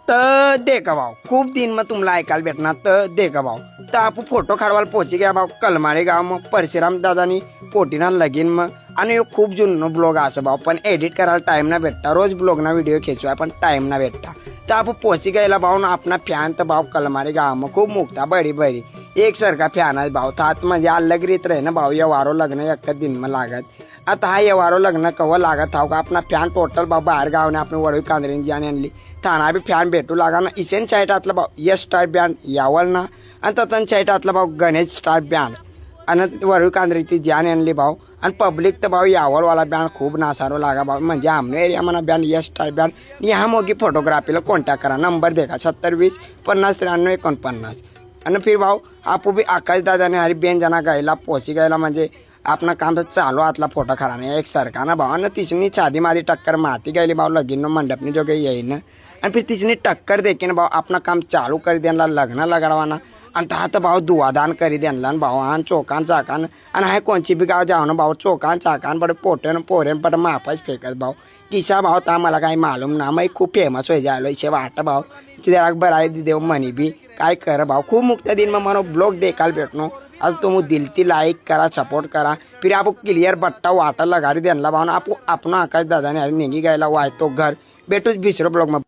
तर देखा भाऊ खूप दिन मग तुम्हाला ऐकायला भेटणार तर देखा भाऊ तर आपण फोटो काढवायला पोहोची गया भाऊ कलमारे गाव मग परशुराम दादानी पोटीना लगीन मग आणि ह्यो खूप जुनं ब्लॉग असं भाऊ पण एडिट करायला टाइम ना भेटता रोज ब्लॉग ना व्हिडिओ खेचवाय पण टाइम ना भेटता तर आपण पोहोची गेला भाऊ ना आपला फॅन तर भाऊ कलमारे गाव मग खूप मुक्ता बडी बडी एक सारखा फॅन आहे भाऊ तात म्हणजे अलग रीत रहे ना भाऊ या वारो लग्न एक दिन में लागत आता हा ये वारो लग्न कवा लागत हा का अपना फॅन टोटल भाऊ बाहेर गावने आपण वडवी कांदरीन जाने आणली थाना बी फॅन भेटू लागा ना इसेन साईटातलं भाऊ यश स्टार बँड यावल ना आणि ततन साईटातलं भाऊ गणेश स्टार बँड आणि वडवी कांदरी ती जाने आणली भाऊ आणि पब्लिक तर भाऊ यावलवाला बँड खूप नासारो लागा भाऊ म्हणजे आमने एरिया म्हणा बँड यश स्टार बँड ह्या मोगी फोटोग्राफीला कॉन्टॅक्ट करा नंबर देखा 7020509349 आणि फिर भाऊ आपू भी आकाश दादाने हरी बेन जना गायला पोची गायला म्हणजे अपना काम तर चालू आतला फोटो खडाने एक सरका ना भाऊ ना तिसरी छादी मादी टक्कर माती गई भाऊ लगीन मंडपनी जो गई यही ना आणि फिर तिसरी टक्कर देखे ना भाऊ अपना काम चालू कर देना लग्न लगाडवाना आणि तर भाऊ दुआदान करी देनला भाऊ आणि चोकान चाकान आणि हाय कोणची बी गाव जाऊ ना भाऊ चोकान चाकान बडे पोटे पोरे बडे मापाच फेकत भाऊ किसा भाऊ ता मला काही मालूम ना मग खूप फेमस हो जालो इसे वाट भाऊ जरा बराय देव मनी भी काय कर भाऊ खूप मुक्त दिन में मनो ब्लॉग देखाल भेटनो आज तुम दिल ती लाइक करा सपोर्ट करा फिर आप क्लियर बट्टा वाटर लगा देनला भाऊ ना आप अपना आकाश दादा ने नेगी गायला वाय तो घर बेटूच बिसरो ब्लॉग में।